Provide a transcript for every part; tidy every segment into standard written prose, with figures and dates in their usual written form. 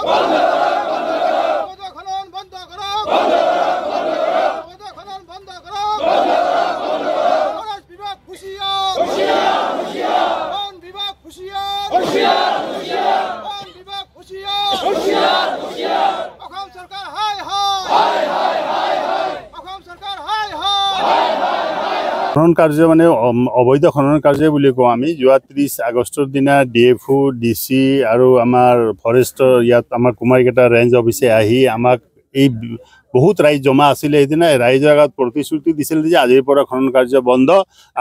খনন বন্ধ করো। খনন বন্ধ করো। ফরেস্ট বিভাগ হুঁশিয়ার। বন বিভাগ হুঁশিয়ার। বন বিভাগ হুঁশিয়ার। অসম সরকার হায় হায়। অসম সরকার হায় হায়। খনন কাৰ্য মানে অবৈধ খনন কাৰ্য বুলি কওঁ আমি। যোৱা 30 আগষ্টৰ দিনা DFO DC আৰু আমাৰ ফৰেষ্টৰ ইয়াত আমাৰ কুমাৰীকেইটা ৰেঞ্জ অফিচে আহি আমাক এই বহুত ৰাইজ জমা আছিলে। সেইদিনা ৰাইজৰ আগত প্ৰতিশ্ৰুতি দিছিল যে আজিৰ পৰা খনন কাৰ্য বন্ধ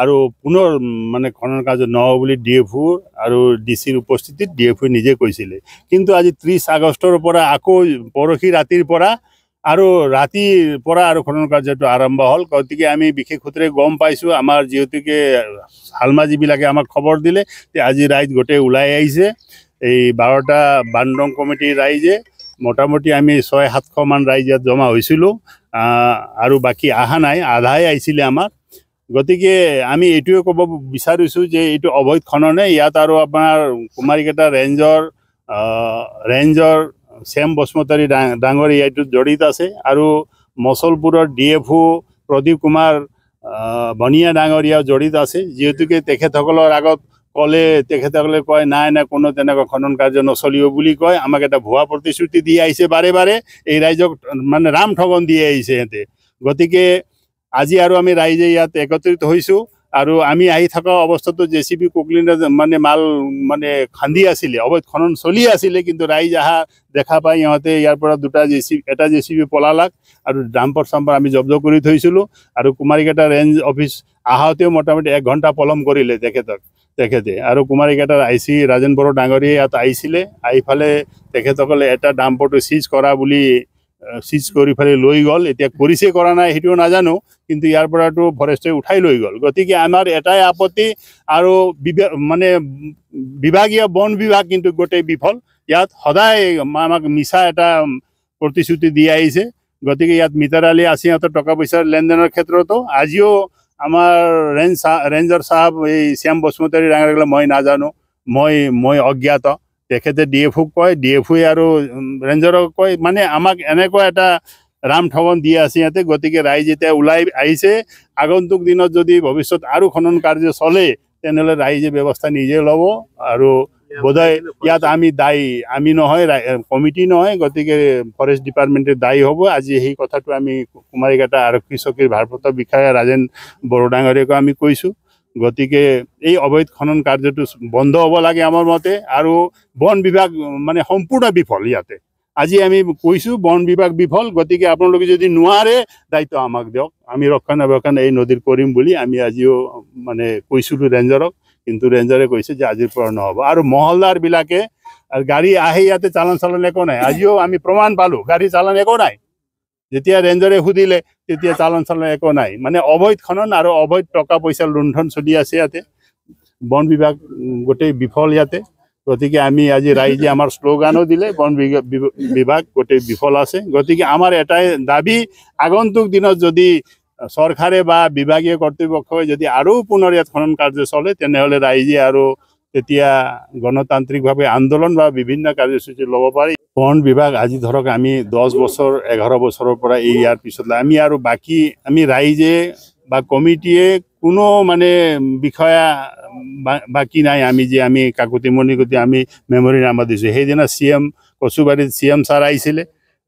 আৰু পুনৰ মানে খনন কাৰ্য নহ'ব বুলি DFO আৰু DCৰ উপস্থিতিত DFO নিজে কৈছিলে। কিন্তু আজি 30 আগষ্টৰ পৰা আকৌ পৰহি ৰাতিৰ পৰা আৰু ৰাতিৰ পৰা আৰু খনন কাৰ্যটো আৰম্ভ হ'ল। গতিকে আমি বিশেষ সূত্ৰে গম পাইছোঁ, আমাৰ যিহেতুকে হালমাজিবিলাকে আমাক খবৰ দিলে যে আজি ৰাইজ গোটেই ওলাই আহিছে। এই 12টা বানডং কমিটিৰ ৰাইজে মোটামুটি আমি 600-700 মান ৰাইজ ইয়াত জমা হৈছিলোঁ আৰু বাকী অহা নাই, আধাই আহিছিলে আমাৰ। গতিকে আমি এইটোৱে ক'ব বিচাৰিছোঁ যে এইটো অবৈধ খননে। ইয়াত আৰু আপোনাৰ কুমাৰীকেইটা ৰেঞ্জৰ শ্যাম বসুমতাৰী ডাঙৰীয়া এইটোত জড়িত আছে আৰু মচলপুৰৰ DFO প্ৰদীপ কুমাৰ বনিয়া ডাঙৰীয়াও জড়িত আছে। যিহেতুকে তেখেতসকলৰ আগত ক'লে তেখেতসকলে কয় নাই কোনো তেনেকুৱা খনন কাৰ্য নচলিব বুলি কয়। আমাক এটা ভুৱা প্ৰতিশ্ৰুতি দি আহিছে বাৰে বাৰে, এই ৰাইজক মানে ৰাম ঠগন দি আহিছে সিহঁতে। গতিকে আজি আৰু আমি ৰাইজে ইয়াত একত্ৰিত হৈছোঁ আৰু আমি আহি থকা অৱস্থাতো JCB কুকলিনে মানে মাল মানে খান্দি আছিলে, অবৈধ খনন চলি আছিলে। কিন্তু ৰাইজ অহা দেখা পাই ইহঁতে ইয়াৰ পৰা এটা JCB পলালাক আৰু ডাম্পাৰ চাম্পাৰ আমি জব্দ কৰি থৈছিলোঁ। আৰু কুমাৰীকেইটা ৰেঞ্জ অফিচ আহোঁতেও মোটামুটি 1 ঘণ্টা পলম কৰিলে তেখেতে। আৰু কুমাৰীকেইটাৰ IC ৰাজেন বড়ো ডাঙৰীয়া ইয়াত আহিছিলে, আহি ফালে তেখেতসকলে এটা ডাম্পাৰটো চিজ কৰি ফালে লৈ গ'ল। এতিয়া কৰিছে কৰা নাই সেইটোও নাজানো, কিন্তু ইয়াৰ পৰাতো ফৰেষ্টে উঠাই লৈ গ'ল। গতিকে আমাৰ এটাই আপত্তি আৰু মানে বিভাগীয় বন বিভাগ কিন্তু গোটেই বিফল। ইয়াত সদায় আমাক মিছা এটা প্ৰতিশ্ৰুতি দি আহিছে। গতিকে ইয়াত মিটাৰ আলি আছে সিহঁতৰ টকা পইচাৰ লেনদেনৰ ক্ষেত্ৰতো। আজিও আমাৰ ৰেঞ্জৰ চাহাব এই শ্যাম বসুমতাৰী ডাঙৰীয়া মই নাজানো, মই অজ্ঞাত। তেখেতে DFOক কয়, DFOই আৰু ৰেঞ্জৰক কয়, মানে আমাক এনেকুৱা এটা ৰাম ঠগন দি আছে সিহঁতে। গতিকে ৰাইজ এতিয়া ওলাই আহিছে। আগন্তুক দিনত যদি ভৱিষ্যত আৰু খনন কাৰ্য চলে তেনেহ'লে ৰাইজে ব্যৱস্থা নিজে ল'ব। আৰু বোধহয় ইয়াত আমি দায়ী, আমি নহয়, কমিটি নহয়। গতিকে ফৰেষ্ট ডিপাৰ্টমেণ্টে দায়ী হ'ব। আজি সেই কথাটো আমি কুমাৰীঘাটা আৰক্ষী চকীৰ ভাৰপ্ৰাপ্ত বিষয়া ৰাজেন বড়ো ডাঙৰীয়াকো আমি কৈছোঁ। গতিকে এই অবৈধ খনন কাৰ্যটো বন্ধ হ'ব লাগে আমাৰ মতে। আৰু বন বিভাগ মানে সম্পূৰ্ণ বিফল ইয়াতে। আজি আমি কৈছোঁ বন বিভাগ বিফল। গতিকে আপোনালোকে যদি নোৱাৰে দায়িত্ব আমাক দিয়ক, আমি ৰক্ষণাবেক্ষণ এই নদীৰ কৰিম বুলি আমি আজিও মানে কৈছিলোঁ ৰেঞ্জৰক। কিন্তু ৰেঞ্জৰে কৈছে যে আজিৰ পৰা নহ'ব। আৰু মহলদাৰবিলাকে গাড়ী আহে ইয়াতে চালান একো নাই। আজিও আমি প্ৰমাণ পালোঁ গাড়ী চালান একো নাই। যেতিয়া ৰেঞ্জৰে সুধিলে তেতিয়া চালান একো নাই। মানে অবৈধ খনন আৰু অবৈধ টকা পইচা লুণ্ঠন চলি আছে ইয়াতে। বন বিভাগ গোটেই বিফল ইয়াতে। গতিকে আমি আজি ৰাইজে আমাৰ শ্লোগানো দিলে, বন বিভাগ গোটেই বিফল আছে। গতিকে আমাৰ এটাই দাবী, আগন্তুক দিনত যদি চৰকাৰে বা বিভাগীয় কৰ্তৃপক্ষই যদি আৰু পুনৰ ইয়াত খনন কাৰ্য চলে তেনেহ'লে ৰাইজে আৰু তেতিয়া গণতান্ত্ৰিকভাৱে আন্দোলন বা বিভিন্ন কাৰ্যসূচী ল'ব পাৰি। বন বিভাগ আজি ধৰক আমি 10 বছৰ 11 বছৰৰ পৰা ইয়াৰ পিছত আমি আৰু বাকী আমি ৰাইজে বা কমিটিয়ে কোনো মানে বিষয়া বাকী নাই। আমি কাকুতি মণিকুটি আমি মেমৰি নাম্বাৰ দিছোঁ। সেইদিনা CM কচুবাৰীত CM ছাৰ আহিছিলে।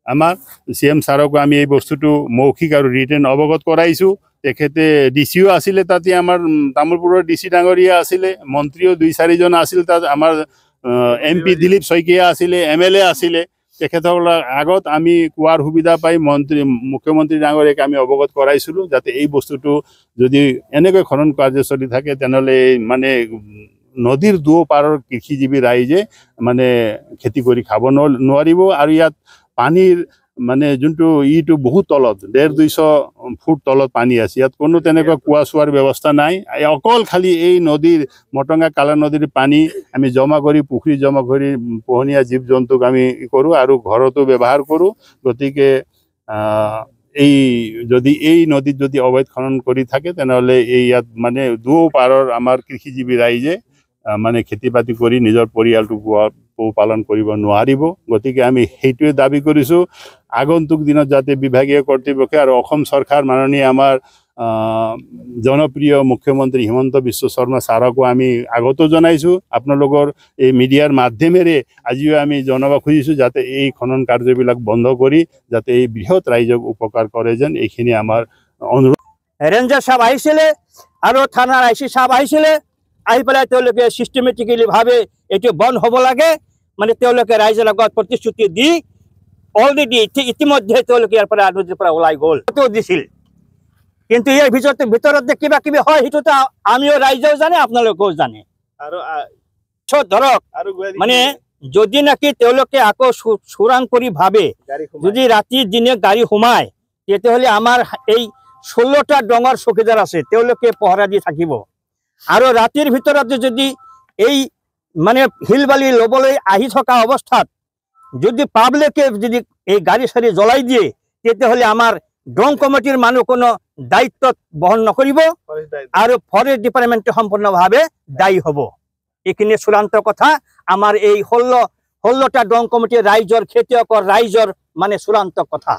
আমাৰ CM ছাৰকো আমি এই বস্তুটো মৌখিক আৰু ৰিটেন অৱগত কৰাইছোঁ। তেখেতে DCও আছিলে তাতে, আমাৰ তামোলপুৰৰ DC ডাঙৰীয়া আছিলে, মন্ত্ৰীও 2-4জন আছিল তাত, আমাৰ MP দিলীপ শইকীয়া আছিলে, MLA আছিলে। তেখেতসকলৰ আগত আমি কোৱাৰ সুবিধা পাই মুখ্যমন্ত্ৰী ডাঙৰীয়াক আমি অৱগত কৰাইছিলোঁ যাতে এই বস্তুটো যদি এনেকৈ খনন কাৰ্য চলি থাকে তেনেহ'লে মানে নদীৰ দুপাৰৰ কৃষিজীৱী ৰাইজে মানে খেতি কৰি খাব নোৱাৰিব। আৰু ইয়াত পানীৰ মানে যোনটো ইটো বহুত তলত, 150-200 ফুট তলত পানী আছে। ইয়াত কোনো তেনেকুৱা কুঁৱা চোৱাৰ ব্যৱস্থা নাই। অকল খালি এই নদীৰ মটঙা কালা নদীৰ পানী আমি জমা কৰি, পুখুৰী জমা কৰি পোহনীয়া জীৱ জন্তুক আমি কৰোঁ আৰু ঘৰতো ব্যৱহাৰ কৰোঁ। গতিকে এই নদীত যদি অবৈধ খনন কৰি থাকে তেনেহ'লে ইয়াত মানে দুপাৰৰ আমাৰ কৃষিজীৱী ৰাইজে মানে খেতি বাতি কৰি নিজৰ পৰিয়ালটো পোহপালন কৰিব নোৱাৰিব। গতিকে আমি সেইটোৱে দাবী কৰিছোঁ আগন্তুক দিনত যাতে বিভাগীয় কৰ্তৃপক্ষে আৰু অসম চৰকাৰ মাননীয় আমাৰ জনপ্ৰিয় মুখ্যমন্ত্ৰী হিমন্ত বিশ্ব শৰ্মা ছাৰকো আমি আগতো জনাইছোঁ, আপোনালোকৰ এই মিডিয়াৰ মাধ্যমেৰে আজিও আমি জনাব খুজিছোঁ যাতে এই খনন কাৰ্যবিলাক বন্ধ কৰি যাতে এই বৃহৎ ৰাইজক উপকাৰ কৰে যেন এইখিনি আমাৰ অনুৰোধ। ৰেঞ্জাৰ সাহেব আহিছিলে আৰু থানাৰ আইচি সাহেব আহিছিলে, আহি পেলাই তেওঁলোকে চিষ্টেমেটিকেলি ভাৱে এইটো বন্ধ হ'ব লাগে, মানে তেওঁলোকে ৰাইজৰ আগত প্ৰতিশ্ৰুতি দি অলৰেডি ইতিমধ্যে তেওঁলোকে ইয়াৰ পৰা নদীৰ পৰা ওলাই গ'ল দিছিল। কিন্তু ইয়াৰ ভিতৰতে কিবা কিবি হয় সেইটোতো আমিও ৰাইজেও জানে, আপোনালোকেও জানে। ধৰক মানে যদি নাকি তেওঁলোকে আকৌ চোৰাং কৰি ভাবে যদি ৰাতি দিনে গাড়ী সোমায়, তেতিয়াহ'লে আমাৰ এই 16টা ডঙৰ চকীদাৰ আছে, তেওঁলোকে পহৰা দি থাকিব। আৰু ৰাতিৰ ভিতৰতে যদি এই মানে শিল বালি ল'বলৈ আহি থকা অৱস্থাত যদি পাব্লিকে যদি এই গাড়ী চাড়ী জ্বলাই দিয়ে, তেতিয়াহ'লে আমাৰ ডং কমিটিৰ মানুহ কোনো দায়িত্ব বহন নকৰিব আৰু ফৰেষ্ট ডিপাৰ্টমেণ্টে সম্পূৰ্ণভাৱে দায়ী হ'ব। এইখিনি চূড়ান্ত কথা। আমাৰ এই 16টা ডং কমিটিৰ ৰাইজৰ খেতিয়কৰ ৰাইজৰ মানে চূড়ান্ত কথা।